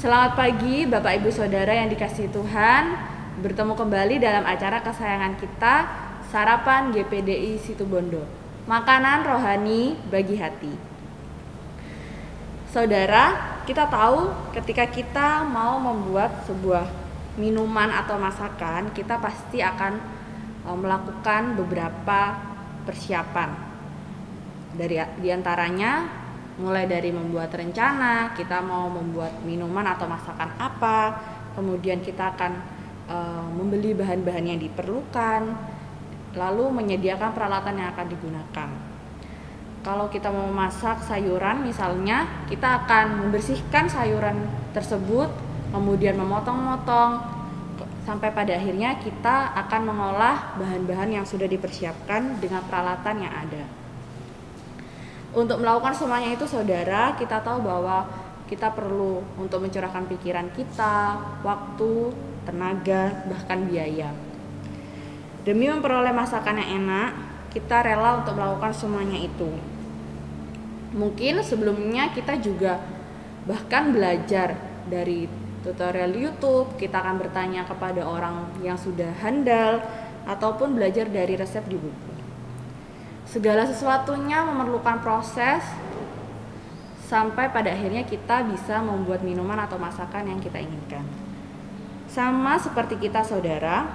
Selamat pagi Bapak Ibu Saudara yang dikasihi Tuhan. Bertemu kembali dalam acara kesayangan kita, Sarapan GPDI Situbondo. Makanan rohani bagi hati. Saudara, kita tahu ketika kita mau membuat sebuah minuman atau masakan, kita pasti akan melakukan beberapa persiapan. Di antaranya mulai dari membuat rencana, kita mau membuat minuman atau masakan apa, kemudian kita akan membeli bahan-bahan yang diperlukan, lalu menyediakan peralatan yang akan digunakan. Kalau kita mau masak sayuran misalnya, kita akan membersihkan sayuran tersebut, kemudian memotong-motong, sampai pada akhirnya kita akan mengolah bahan-bahan yang sudah dipersiapkan dengan peralatan yang ada. Untuk melakukan semuanya itu, saudara, kita tahu bahwa kita perlu untuk mencurahkan pikiran kita, waktu, tenaga, bahkan biaya. Demi memperoleh masakan yang enak, kita rela untuk melakukan semuanya itu. Mungkin sebelumnya kita juga bahkan belajar dari tutorial YouTube, kita akan bertanya kepada orang yang sudah handal, ataupun belajar dari resep di buku. Segala sesuatunya memerlukan proses sampai pada akhirnya kita bisa membuat minuman atau masakan yang kita inginkan. Sama seperti kita, saudara,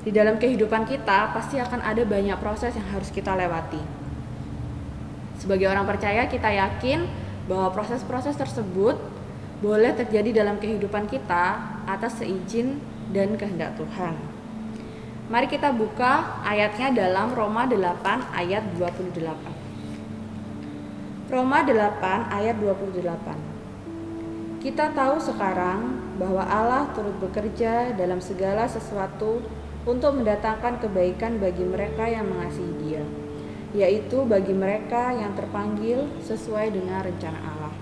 di dalam kehidupan kita pasti akan ada banyak proses yang harus kita lewati. Sebagai orang percaya, kita yakin bahwa proses-proses tersebut boleh terjadi dalam kehidupan kita atas seizin dan kehendak Tuhan. Mari kita buka ayatnya dalam Roma 8 ayat 28. Roma 8 ayat 28. Kita tahu sekarang bahwa Allah turut bekerja dalam segala sesuatu untuk mendatangkan kebaikan bagi mereka yang mengasihi Dia, yaitu bagi mereka yang terpanggil sesuai dengan rencana Allah.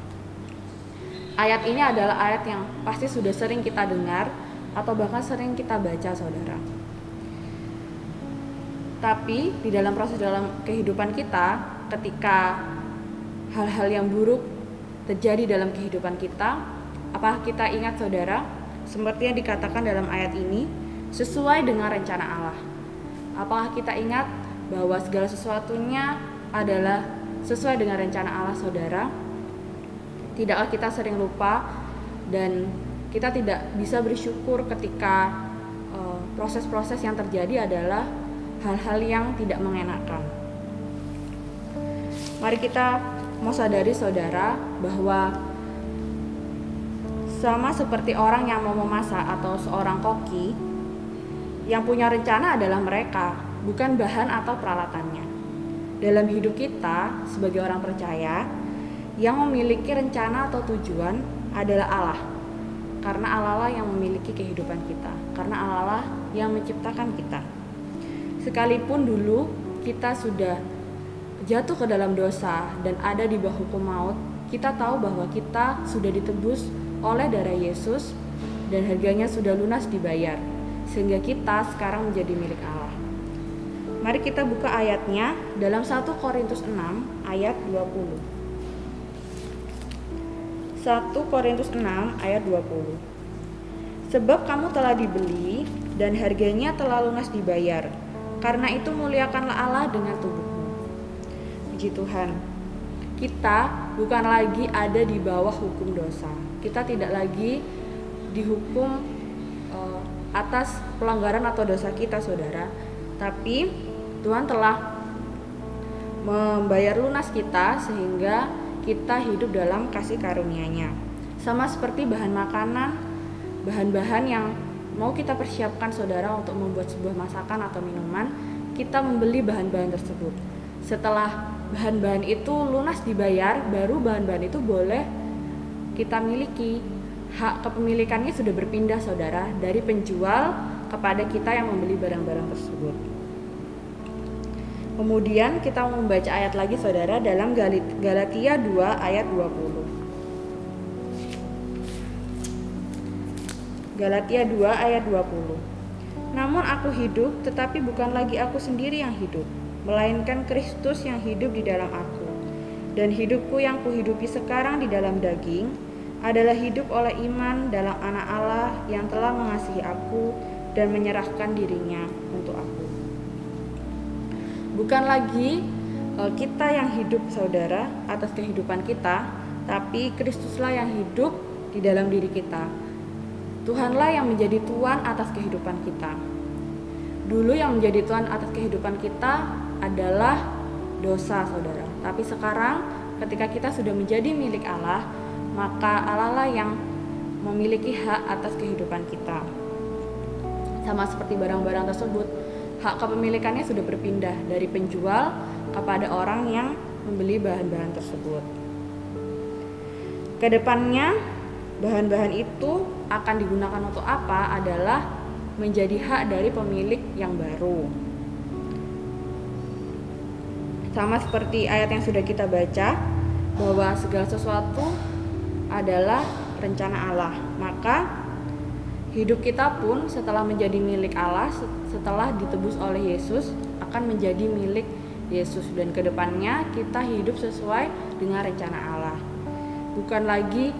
Ayat ini adalah ayat yang pasti sudah sering kita dengar atau bahkan sering kita baca, saudara. Tapi di dalam proses dalam kehidupan kita, ketika hal-hal yang buruk terjadi dalam kehidupan kita, apakah kita ingat, saudara, seperti yang dikatakan dalam ayat ini, sesuai dengan rencana Allah? Apakah kita ingat bahwa segala sesuatunya adalah sesuai dengan rencana Allah, saudara? Tidakkah kita sering lupa dan kita tidak bisa bersyukur ketika proses-proses yang terjadi adalah hal-hal yang tidak mengenakan? Mari kita mau sadari, saudara, bahwa sama seperti orang yang mau memasak atau seorang koki, yang punya rencana adalah mereka, bukan bahan atau peralatannya. Dalam hidup kita sebagai orang percaya, yang memiliki rencana atau tujuan adalah Allah. Karena Allah yang memiliki kehidupan kita, karena Allah yang menciptakan kita. Sekalipun dulu kita sudah jatuh ke dalam dosa dan ada di bawah hukum maut, kita tahu bahwa kita sudah ditebus oleh darah Yesus dan harganya sudah lunas dibayar, sehingga kita sekarang menjadi milik Allah. Mari kita buka ayatnya dalam 1 Korintus 6 ayat 20. 1 Korintus 6 ayat 20. Sebab kamu telah dibeli dan harganya telah lunas dibayar. Karena itu muliakanlah Allah dengan tubuhmu. Puji Tuhan. Kita bukan lagi ada di bawah hukum dosa. Kita tidak lagi dihukum atas pelanggaran atau dosa kita, saudara. Tapi Tuhan telah membayar lunas kita sehingga kita hidup dalam kasih karunia-Nya. Sama seperti bahan makanan, bahan-bahan yang mau kita persiapkan, saudara, untuk membuat sebuah masakan atau minuman, kita membeli bahan-bahan tersebut. Setelah bahan-bahan itu lunas dibayar, baru bahan-bahan itu boleh kita miliki. Hak kepemilikannya sudah berpindah, saudara, dari penjual kepada kita yang membeli barang-barang tersebut. Kemudian kita membaca ayat lagi, saudara, dalam Galatia 2 ayat 20. Galatia 2 ayat 20. Namun aku hidup, tetapi bukan lagi aku sendiri yang hidup, melainkan Kristus yang hidup di dalam aku. Dan hidupku yang kuhidupi sekarang di dalam daging, adalah hidup oleh iman dalam Anak Allah yang telah mengasihi aku dan menyerahkan dirinya untuk aku. Bukan lagi kita yang hidup, saudara, atas kehidupan kita, tapi Kristuslah yang hidup di dalam diri kita. Tuhanlah yang menjadi Tuhan atas kehidupan kita. Dulu yang menjadi Tuhan atas kehidupan kita adalah dosa, saudara. Tapi sekarang ketika kita sudah menjadi milik Allah, maka Allah lah yang memiliki hak atas kehidupan kita. Sama seperti barang-barang tersebut, hak kepemilikannya sudah berpindah dari penjual kepada orang yang membeli bahan-bahan tersebut. Kedepannya, bahan-bahan itu akan digunakan untuk apa adalah menjadi hak dari pemilik yang baru. Sama seperti ayat yang sudah kita baca, bahwa segala sesuatu adalah rencana Allah. Maka hidup kita pun setelah menjadi milik Allah, setelah ditebus oleh Yesus, akan menjadi milik Yesus. Dan kedepannya kita hidup sesuai dengan rencana Allah. Bukan lagi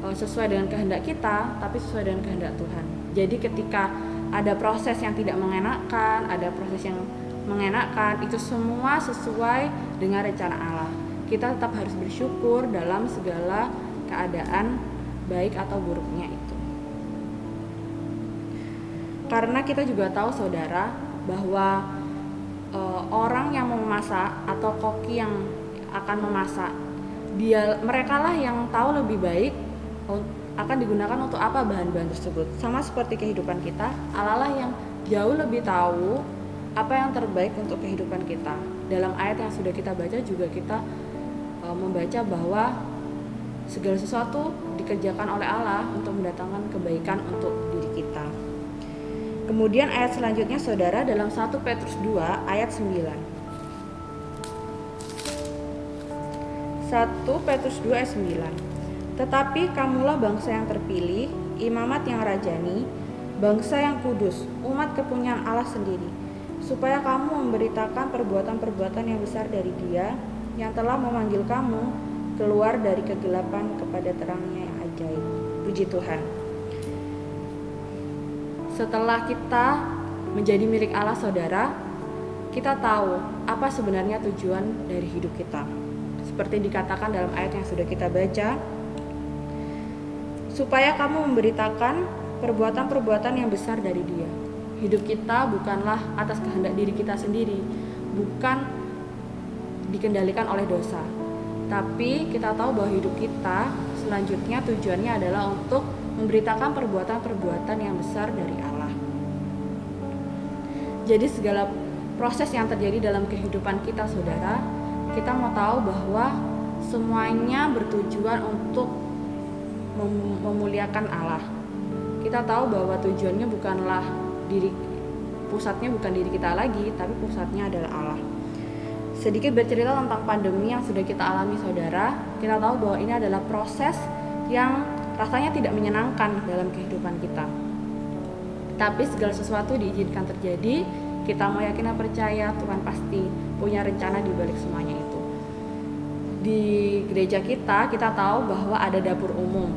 sesuai dengan kehendak kita, tapi sesuai dengan kehendak Tuhan. Jadi ketika ada proses yang tidak mengenakan, ada proses yang mengenakan, itu semua sesuai dengan rencana Allah. Kita tetap harus bersyukur dalam segala keadaan baik atau buruknya itu. Karena kita juga tahu, saudara, bahwa orang yang memasak atau koki yang akan memasak, mereka lah yang tahu lebih baik akan digunakan untuk apa bahan-bahan tersebut. Sama seperti kehidupan kita, Allah lah yang jauh lebih tahu apa yang terbaik untuk kehidupan kita. Dalam ayat yang sudah kita baca juga kita membaca bahwa segala sesuatu dikerjakan oleh Allah untuk mendatangkan kebaikan untuk diri kita. Kemudian ayat selanjutnya, saudara, dalam 1 Petrus 2 ayat 9. 1 Petrus 2 ayat 9. Tetapi kamulah bangsa yang terpilih, imamat yang rajani, bangsa yang kudus, umat kepunyaan Allah sendiri, supaya kamu memberitakan perbuatan-perbuatan yang besar dari Dia yang telah memanggil kamu keluar dari kegelapan kepada terangnya yang ajaib. Puji Tuhan. Setelah kita menjadi milik Allah, saudara, kita tahu apa sebenarnya tujuan dari hidup kita. Seperti dikatakan dalam ayat yang sudah kita baca, supaya kamu memberitakan perbuatan-perbuatan yang besar dari Dia. Hidup kita bukanlah atas kehendak diri kita sendiri, bukan dikendalikan oleh dosa. Tapi kita tahu bahwa hidup kita selanjutnya tujuannya adalah untuk memberitakan perbuatan-perbuatan yang besar dari Allah. Jadi segala proses yang terjadi dalam kehidupan kita, saudara, kita mau tahu bahwa semuanya bertujuan untuk memuliakan Allah. Kita tahu bahwa tujuannya bukanlah pusatnya bukan diri kita lagi, tapi pusatnya adalah Allah. Sedikit bercerita tentang pandemi yang sudah kita alami, saudara. Kita tahu bahwa ini adalah proses yang rasanya tidak menyenangkan dalam kehidupan kita. Tapi segala sesuatu diizinkan terjadi. Kita mau yakin dan percaya Tuhan pasti punya rencana di balik semuanya itu. Di gereja kita tahu bahwa ada dapur umum.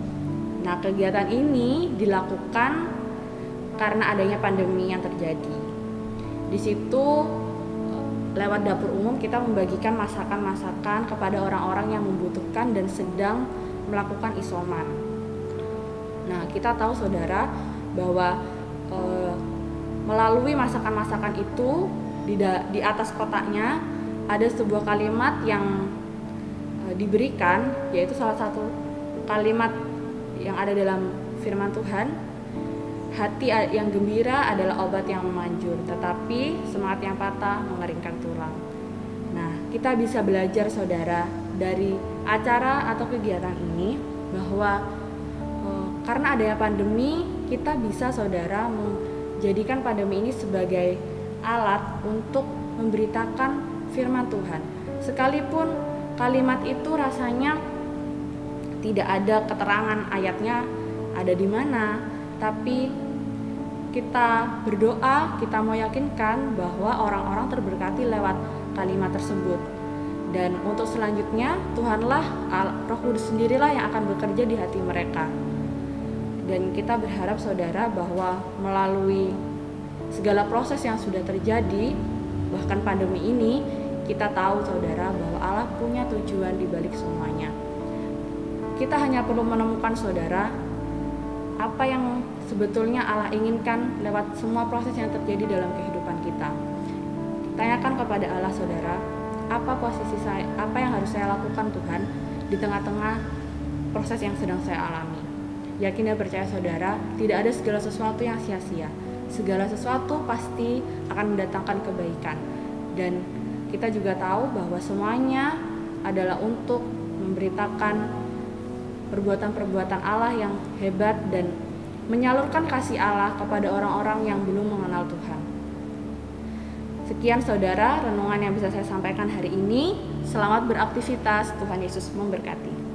Nah, kegiatan ini dilakukan karena adanya pandemi yang terjadi. Di situ lewat dapur umum kita membagikan masakan-masakan kepada orang-orang yang membutuhkan dan sedang melakukan isoman. Nah, kita tahu, saudara, bahwa melalui masakan-masakan itu di atas kotaknya ada sebuah kalimat yang diberikan, yaitu salah satu kalimat yang ada dalam firman Tuhan, hati yang gembira adalah obat yang memanjur, tetapi semangat yang patah mengeringkan tulang. Nah, kita bisa belajar, saudara, dari acara atau kegiatan ini bahwa karena adanya pandemi, kita bisa, saudara, menjadikan pandemi ini sebagai alat untuk memberitakan firman Tuhan. Sekalipun kalimat itu rasanya tidak ada keterangan ayatnya ada di mana, tapi kita berdoa, kita mau yakinkan bahwa orang-orang terberkati lewat kalimat tersebut. Dan untuk selanjutnya, Tuhanlah, Roh Kudus sendirilah yang akan bekerja di hati mereka. Dan kita berharap saudara bahwa melalui segala proses yang sudah terjadi, bahkan pandemi ini, kita tahu saudara bahwa Allah punya tujuan di balik semuanya. Kita hanya perlu menemukan saudara apa yang sebetulnya Allah inginkan lewat semua proses yang terjadi dalam kehidupan kita. Tanyakan kepada Allah saudara, apa posisi saya, apa yang harus saya lakukan Tuhan di tengah-tengah proses yang sedang saya alami. Yakin dan percaya saudara, tidak ada segala sesuatu yang sia-sia. Segala sesuatu pasti akan mendatangkan kebaikan. Dan kita juga tahu bahwa semuanya adalah untuk memberitakan perbuatan-perbuatan Allah yang hebat dan menyalurkan kasih Allah kepada orang-orang yang belum mengenal Tuhan. Sekian saudara, renungan yang bisa saya sampaikan hari ini. Selamat beraktivitas, Tuhan Yesus memberkati.